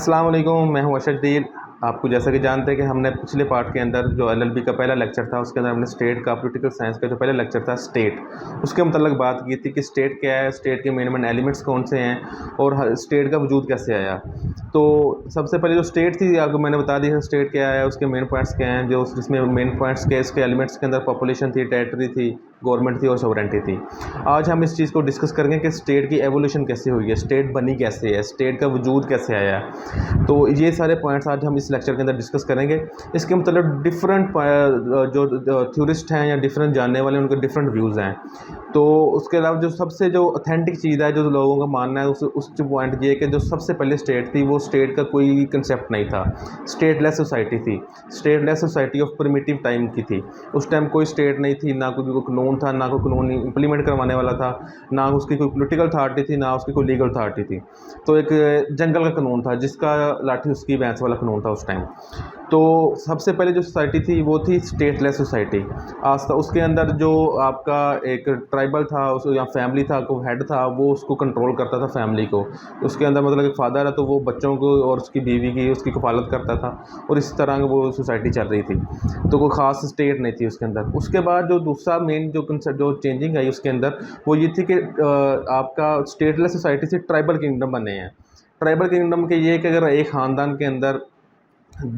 अस्सलाम वालेकुम, मैं हूं अर्शद। आपको जैसा कि जानते हैं कि हमने पिछले पार्ट के अंदर जो एलएलबी का पहला लेक्चर था उसके अंदर हमने स्टेट का पॉलिटिकल साइंस का जो पहला लेक्चर था स्टेट, उसके मतलब बात की थी कि स्टेट क्या है, स्टेट के मेन एलिमेंट्स कौन से हैं और स्टेट का वजूद कैसे आया। तो सबसे पहले जो स्टेट थी आपको मैंने बता दिया स्टेट क्या है, उसके मेन पॉइंट्स क्या हैं, जो जिसमें मेन पॉइंट्स के इसके एलिमेंट्स के अंदर पॉपुलेशन थी, टेरिटरी थी, गवर्नमेंट थी और सॉवरेंटी थी। आज हम इस चीज़ को डिस्कस करेंगे कि स्टेट की एवोल्यूशन कैसे हुई है, स्टेट बनी कैसे है, स्टेट का वजूद कैसे आया है। तो ये सारे पॉइंट्स आज हम इस लेक्चर के अंदर डिस्कस करेंगे। इसके मतलब डिफरेंट जो थ्योरिस्ट हैं या डिफरेंट जानने वाले हैं उनके डिफरेंट व्यूज़ हैं। तो उसके अलावा जो सबसे जो ऑथेंटिक चीज़ है, जो लोगों का मानना है, उस जो पॉइंट ये है कि जो सबसे पहले स्टेट थी वो स्टेट का कोई कंसेप्ट नहीं था, स्टेटलेस सोसाइटी थी, stateless society of primitive time की थी। उस टाइम कोई स्टेट नहीं थी, ना कोई कानून था, ना कोई कानून इंप्लीमेंट करवाने वाला था, ना उसकी कोई पॉलिटिकल अथॉरिटी थी, ना उसकी कोई लीगल अथॉरिटी थी। तो एक जंगल का कानून था, जिसका लाठी उसकी भैंस वाला कानून था उस टाइम। तो सबसे पहले जो सोसाइटी थी वो थी स्टेटलेस सोसाइटी। आज उसके अंदर जो आपका एक ट्राइबल था उस या फैमिली था, को हेड था, वो उसको कंट्रोल करता था फैमिली को। उसके अंदर मतलब एक फादर है तो वो बच्चों को और उसकी बीवी की उसकी कफालत करता था और इस तरह की वो सोसाइटी चल रही थी। तो कोई ख़ास स्टेट नहीं थी उसके अंदर। उसके बाद जो दूसरा मेन जो कंसेप्ट जो चेंजिंग आई उसके अंदर वो ये थी कि आपका स्टेटलेस सोसाइटी से ट्राइबल किंगडम बने हैं। ट्राइबल किंगडम के ये कि अगर एक ख़ानदान के अंदर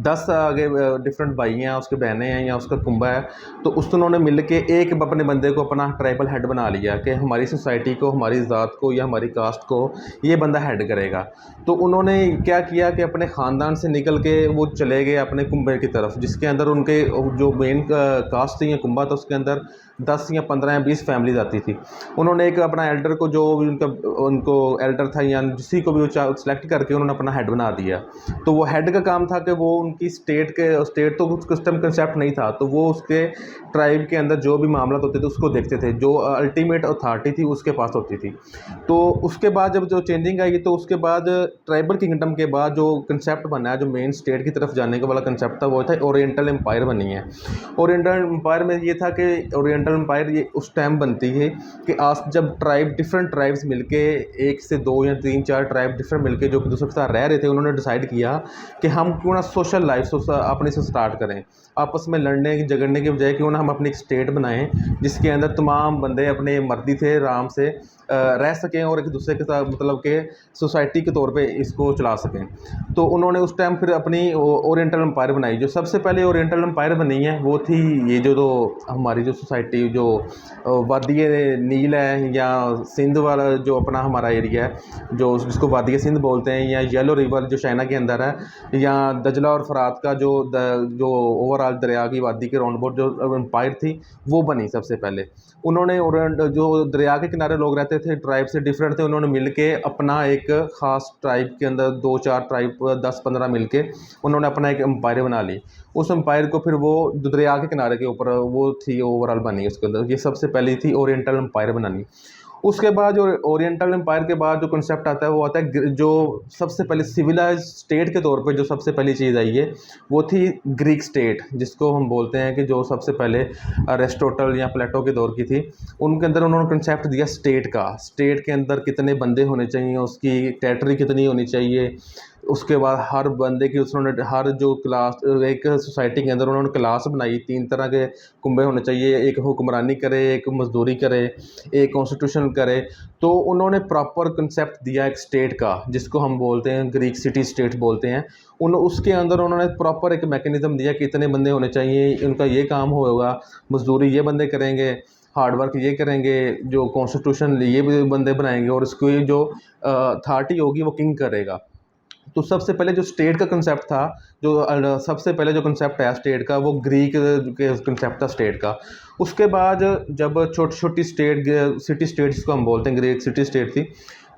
10 आगे डिफरेंट भाई हैं, उसके बहनें हैं या उसका कुंबा है, तो उसको उन्होंने मिल के एक अपने बंदे को अपना ट्राइबल हेड बना लिया कि हमारी सोसाइटी को, हमारी ज़ात को या हमारी कास्ट को ये बंदा हेड करेगा। तो उन्होंने क्या किया कि अपने ख़ानदान से निकल के वो चले गए अपने कुंबे की तरफ, जिसके अंदर उनके जो मेन कास्ट थी या कुंबा था उसके अंदर 10 या 15 या 20 फैमिलीज आती थी। उन्होंने एक अपना एल्डर को जो भी उनको एल्डर था या किसी को भी वो सेलेक्ट करके उन्होंने अपना हेड बना दिया। तो वो हेड का काम था कि वो उनकी स्टेट तो कुछ कस्टम कंसेप्ट नहीं था, तो वो उसके ट्राइब के अंदर जो भी मामला होते थे उसको देखते थे, जो अल्टीमेट अथॉरिटी थी उसके पास होती थी। तो उसके बाद जब जो चेंजिंग आई तो उसके बाद ट्राइबल किंगडम के बाद जो कंसेप्ट बना है, जो मेन स्टेट की तरफ जाने का वाला कंसेप्ट था, वो था ओरिएंटल एम्पायर बनी है। ओरिएंटल एम्पायर में ये था कि ओरिएंटल एम्पायर ये उस टाइम बनती है कि आज जब डिफरेंट ट्राइब्स मिलके, एक से दो या तीन चार ट्राइब डिफरेंट मिलके जो दूसरे के साथ रह रहे थे, उन्होंने डिसाइड किया कि हम क्यों ना सोशल लाइफ अपने से स्टार्ट करें, आपस में लड़ने झगड़ने के बजाय क्यों ना हम अपनी एक स्टेट बनाएं जिसके अंदर तमाम बंदे अपने मर्जी थे आराम से रह सकें और एक दूसरे के साथ मतलब कि सोसाइटी के तौर पे इसको चला सकें। तो उन्होंने उस टाइम फिर अपनी ओरिएंटल एम्पायर बनाई। जो सबसे पहले ओरिएंटल एम्पायर बनी है वो थी ये जो हमारी जो सोसाइटी जो वादी नील है या सिंध वाला जो अपना हमारा एरिया है, जो जिसको वादी सिंध बोलते हैं, या येलो रिवर जो चाइना के अंदर है, या दजला और फरात का जो ओवरऑल दरिया की वादी के राउंड अबाउट जो एम्पायर थी वो बनी सबसे पहले। उन्होंने जो दरिया के किनारे लोग रहते थे, ट्राइब से डिफरेंट थे, उन्होंने मिलके अपना एक ख़ास ट्राइब के अंदर 2-4 ट्राइब 10-15 मिलके उन्होंने अपना एक एम्पायर बना ली। उस एम्पायर को फिर वो दरिया के किनारे के ऊपर वो थी ओवरऑल बनी उसके अंदर। ये सबसे पहली थी ओरिएंटल एम्पायर बनानी। उसके बाद जो ओरिएंटल एम्पायर के बाद जो कॉन्सेप्ट आता है वो आता है जो सबसे पहले सिविलाइज स्टेट के तौर पे जो सबसे पहली चीज़ आई है वो थी ग्रीक स्टेट, जिसको हम बोलते हैं कि जो सबसे पहले अरिस्टोटल या प्लेटो के दौर की थी। उनके अंदर उन्होंने कॉन्सेप्ट दिया स्टेट का, स्टेट के अंदर कितने बंदे होने चाहिए, उसकी टेरिटरी कितनी होनी चाहिए। उसके बाद हर बंदे की उन्होंने हर जो क्लास एक सोसाइटी के अंदर उन्होंने क्लास बनाई, 3 तरह के कुंबे होने चाहिए, एक हुक्मरानी करे, एक मजदूरी करे, एक कॉन्स्टिट्यूशन करे। तो उन्होंने प्रॉपर कंसेप्ट दिया एक स्टेट का, जिसको हम बोलते हैं ग्रीक सिटी स्टेट बोलते हैं। उसके अंदर उन्होंने प्रॉपर एक मैकेनिज़्म दिया कि इतने बंदे होने चाहिए, उनका ये काम होगा, मजदूरी ये बंदे करेंगे, हार्ड वर्क ये करेंगे, जो कॉन्स्टिट्यूशन ये भी बंदे बनाएंगे और इसकी जो अथॉरिटी होगी वो किंग करेगा। तो सबसे पहले जो स्टेट का कंसेप्ट था, जो सबसे पहले जो कंसेप्ट है स्टेट का, वो ग्रीक के कंसेप्ट था स्टेट का। उसके बाद जब छोटी छोटी स्टेट सिटी स्टेट जिसको हम बोलते हैं ग्रीक सिटी स्टेट थी,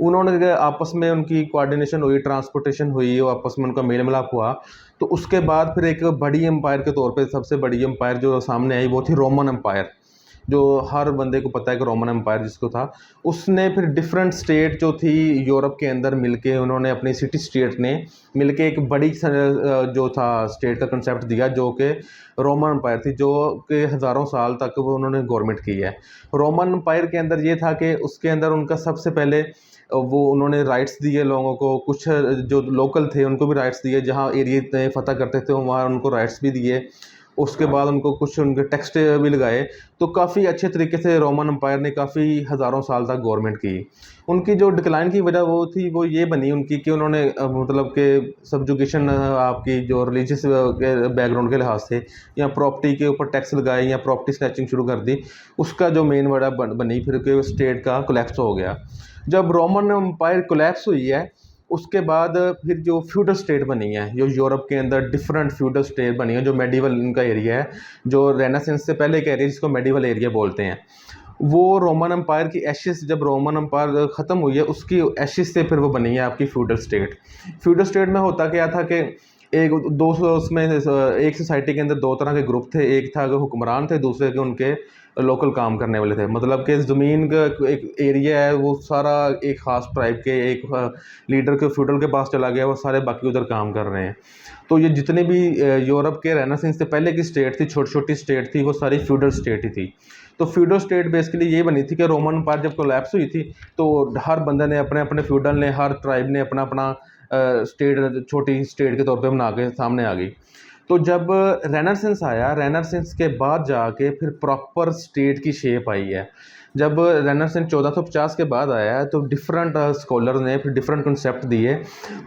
उन्होंने आपस में उनकी कोऑर्डिनेशन हुई, ट्रांसपोर्टेशन हुई, आपस में उनका मेल मिलाप हुआ। तो उसके बाद फिर एक बड़ी एम्पायर के तौर पर सबसे बड़ी एम्पायर जो सामने आई वो थी रोमन एम्पायर। जो हर बंदे को पता है कि रोमन एम्पायर जिसको था, उसने फिर डिफरेंट स्टेट जो थी यूरोप के अंदर मिलके, उन्होंने अपनी सिटी स्टेट ने मिलके एक बड़ी जो था स्टेट का कंसेप्ट दिया, जो कि रोमन एम्पायर थी, जो कि हज़ारों साल तक वो उन्होंने गवर्नमेंट की है। रोमन एम्पायर के अंदर ये था कि उसके अंदर उनका सबसे पहले वो उन्होंने राइट्स दिए लोगों को, कुछ जो लोकल थे उनको भी राइट्स दिए, जहाँ एरिया फ़तह करते थे वहाँ उनको राइट्स भी दिए। उसके बाद उनको कुछ उनके टैक्स भी लगाए। तो काफ़ी अच्छे तरीके से रोमन एम्पायर ने काफ़ी हज़ारों साल तक गवर्नमेंट की। उनकी जो डिक्लाइन की वजह वो थी, वो ये बनी उनकी कि उन्होंने मतलब कि सब्जुगेशन आपकी जो रिलीजियस के बैकग्राउंड के लिहाज से, या प्रॉपर्टी के ऊपर टैक्स लगाए, या प्रॉपर्टी स्नैचिंग शुरू कर दी। उसका जो मेन वजह बनी फिर कि स्टेट का कोलैप्स हो गया। जब रोमन एम्पायर कोलैप्स हुई है, उसके बाद फिर जो फ्यूडल स्टेट बनी है, जो यूरोप के अंदर डिफरेंट फ्यूडल स्टेट बनी है, जो मेडिवल इनका एरिया है, जो रेनेसेंस से पहले का एरिया जिसको मेडिवल एरिया बोलते हैं, वो रोमन एम्पायर की एशिस, जब रोमन एम्पायर ख़त्म हुई है उसकी एशिस से फिर वो बनी है आपकी फ्यूडल स्टेट। फ्यूडल स्टेट में होता क्या था कि एक दो उसमें एक सोसाइटी के अंदर दो तरह के ग्रुप थे। एक था कि हुक्मरान थे, दूसरे के उनके लोकल काम करने वाले थे। मतलब कि ज़मीन का एक एरिया है, वो सारा एक ख़ास ट्राइब के एक लीडर के फ्यूडल के पास चला गया, वो सारे बाकी उधर काम कर रहे हैं। तो ये जितने भी यूरोप के रेनेसेंस से पहले की स्टेट थी, छोटी छोटी स्टेट थी, वो सारी फ्यूडल स्टेट ही थी। तो फ्यूडल स्टेट बेसिकली ये बनी थी कि रोमन एम्पायर जब कोलैप्स हुई थी, तो हर बंदे ने अपने अपने फ्यूडल ने, हर ट्राइब ने अपना अपना स्टेट, छोटी स्टेट के तौर पे बना के सामने आ गई। तो जब रेनेसेंस आया, रेनेसेंस के बाद जाके फिर प्रॉपर स्टेट की शेप आई है। जब रेनेसेंस 1450 के बाद आया है, तो डिफरेंट स्कॉलर ने फिर डिफरेंट कंसेप्ट दिए।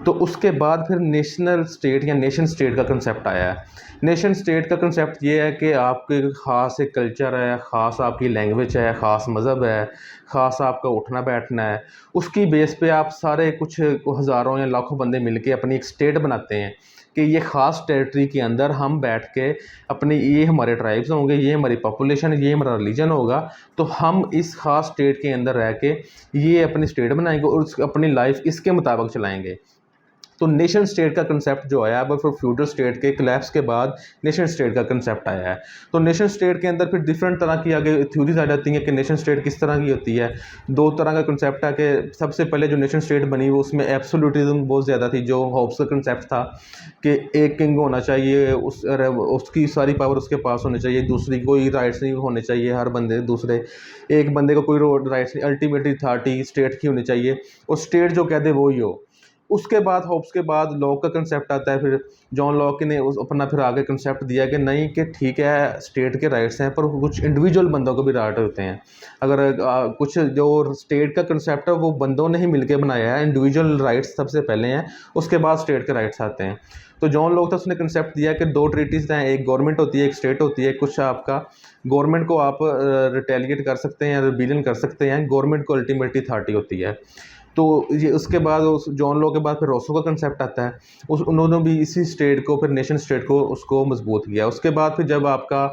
तो उसके बाद फिर नेशनल स्टेट या नेशन स्टेट का कंसेप्ट आया है। नेशन स्टेट का कंसेप्ट ये है कि आपके ख़ास एक कल्चर है, ख़ास आपकी लैंग्वेज है, ख़ास मज़हब है, ख़ास आपका उठना बैठना है। उसकी बेस पे आप सारे कुछ हज़ारों या लाखों बंदे मिलके अपनी एक स्टेट बनाते हैं कि ये ख़ास टेरिटरी के अंदर हम बैठ के अपने, ये हमारे ट्राइब्स होंगे, ये हमारी पॉपुलेशन, ये हमारा रिलीजन होगा, तो हम इस ख़ास स्टेट के अंदर रह के ये अपनी स्टेट बनाएंगे और अपनी लाइफ इसके मुताबिक चलाएंगे। तो नेशन स्टेट का कंसेप्ट जो आया, अब फिर फ्यूडल स्टेट के कोलैप्स के बाद नेशन स्टेट का कंसेप्ट आया है। तो नेशन स्टेट के अंदर फिर डिफरेंट तरह की आगे थ्योरीज आ जाती हैं कि नेशन स्टेट किस तरह की होती है। दो तरह का कंसेप्ट है कि सबसे पहले जो नेशन स्टेट बनी वो उसमें एब्सोल्यूटिज्म बहुत ज़्यादा थी, जो हॉब्स का कंसेप्ट था कि एक किंग होना चाहिए, उसकी सारी पावर उसके पास होनी चाहिए, दूसरी कोई राइट्स नहीं होने चाहिए, हर बंदे दूसरे एक बंदे को कोई राइट्स नहीं, अल्टीमेटली अथॉरिटी स्टेट की होनी चाहिए और स्टेट जो कह दे वो ही हो। उसके बाद होप्स के बाद लॉक का कंसेप्ट आता है। फिर जॉन लॉक ने उस अपना फिर आगे कंसेप्ट दिया कि नहीं, कि ठीक है स्टेट के राइट्स हैं पर कुछ इंडिविजुअल बंदों को भी राइट होते हैं। अगर कुछ जो स्टेट का कंसेप्ट है वो बंदों ने ही मिलकर बनाया है, इंडिविजुअल राइट्स सबसे पहले हैं, उसके बाद स्टेट के राइट्स आते हैं। तो जॉन लॉक था, उसने कंसेप्ट दिया कि दो ट्रीटीज़ हैं, एक गवर्नमेंट होती है, एक स्टेट होती है। कुछ आपका गवर्नमेंट को आप रिटेलिएट कर सकते हैं, रिबेलियन कर सकते हैं, गवर्नमेंट को अल्टीमेटली अथॉरिटी होती है। तो ये उसके बाद उस जॉन लॉ के बाद फिर रोसो का कंसेप्ट आता है। उन्होंने भी इसी स्टेट को, फिर नेशन स्टेट को, उसको मजबूत किया। उसके बाद फिर जब आपका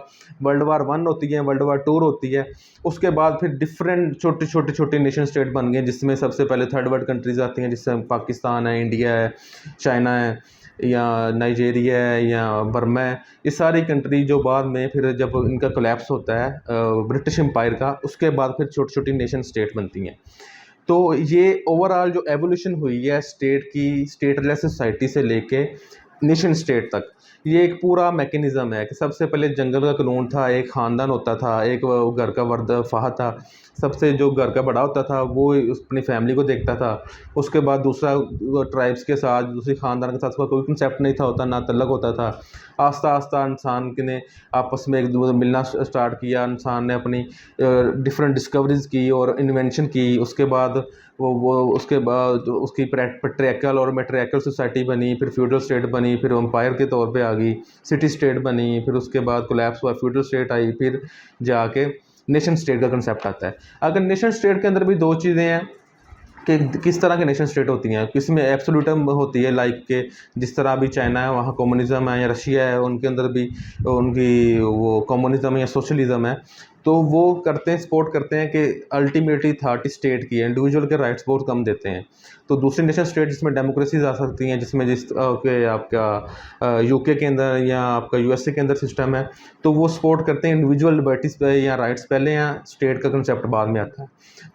वर्ल्ड वार 1 होती है, वर्ल्ड वार 2 होती है, उसके बाद फिर डिफरेंट छोटे नेशन स्टेट बन गए, जिसमें सबसे पहले थर्ड वर्ल्ड कंट्रीज़ आती हैं, जिससे पाकिस्तान है, इंडिया है, चाइना है, या नाइजेरिया है, या बर्मा है। ये सारी कंट्री जो बाद में फिर जब इनका कोलैप्स होता है ब्रिटिश एम्पायर का, उसके बाद फिर छोटी छोटी नेशन स्टेट बनती हैं। तो ये ओवरऑल जो एवोल्यूशन हुई है स्टेट की, स्टेटलेस सोसाइटी से लेके नेशन स्टेट तक, ये एक पूरा मैकेनिज़्म है कि सबसे पहले जंगल का कानून था, एक ख़ानदान होता था, एक घर का वर्द फ़ाहा था, सबसे जो घर का बड़ा होता था वो अपनी फैमिली को देखता था। उसके बाद दूसरा ट्राइब्स के साथ, दूसरी ख़ानदान के साथ उसका कोई कंसेप्ट नहीं था होता, ना तल्लक होता था। आस्ता आस्ता इंसान के ने आपस में एक दूसरे मिलना स्टार्ट किया, इंसान ने अपनी डिफरेंट डिस्कवरीज़ की और इन्वेंशन की। उसके बाद वो उसके बाद उसकी पैट्रियार्कल और मैट्रियार्कल सोसाइटी बनी, फिर फ्यूडल स्टेट बनी, फिर एम्पायर के तौर पे आ गई, सिटी स्टेट बनी, फिर उसके बाद कोलैप्स हुआ, फ्यूडल स्टेट आई, फिर जाके नेशन स्टेट का कंसेप्ट आता है। अगर नेशन स्टेट के अंदर भी दो चीज़ें हैं कि किस तरह के नेशन स्टेट होती हैं, किसमें एब्सोल्यूटिज्म होती है, लाइक के जिस तरह अभी चाइना है वहाँ कम्युनिज़्म है, या रशिया है उनके अंदर भी उनकी वो कम्युनिज़्म या सोशलिज़्म है। तो वो करते हैं, सपोर्ट करते हैं कि अल्टीमेटली अथॉरिटी स्टेट की है, इंडिविजुअल के राइट्स बहुत कम देते हैं। तो दूसरी नेशन स्टेट जिसमें डेमोक्रेसीज आ सकती हैं, जिसमें के आपका यूके के अंदर या आपका यूएसए के अंदर सिस्टम है, तो वो सपोर्ट करते हैं इंडिविजुअल लिबर्टीज़ पे या राइट्स पहले या स्टेट का कंसेप्ट बाद में आता है।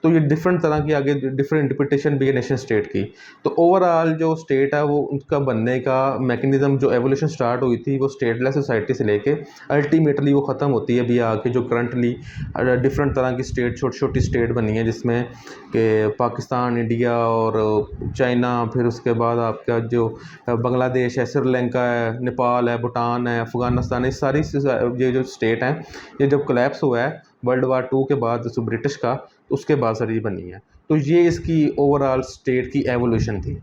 तो ये डिफरेंट तरह की आगे डिफरेंट इंटरप्रिटेशन भी है नेशन स्टेट की। तो ओवरऑल जो स्टेट है वो उनका बनने का मैकेनिज़्म, जो एवोल्यूशन स्टार्ट हुई थी वो स्टेटलेस सोसाइटी से लेके अल्टीमेटली वो ख़त्म होती है अभी आके जो करंटली डिफरेंट तरह की स्टेट, छोटी छोटी स्टेट बनी है, जिसमें कि पाकिस्तान, इंडिया और चाइना, फिर उसके बाद आपका जो बांग्लादेश है, श्रीलंका है, नेपाल है, भूटान है, अफ़गानिस्तान है, ये सारी ये जो स्टेट हैं, ये जब कोलैप्स हुआ है वर्ल्ड वार 2 के बाद, जो ब्रिटिश का, उसके बाद सर ये बनी है। तो ये इसकी ओवरऑल स्टेट की एवोल्यूशन थी।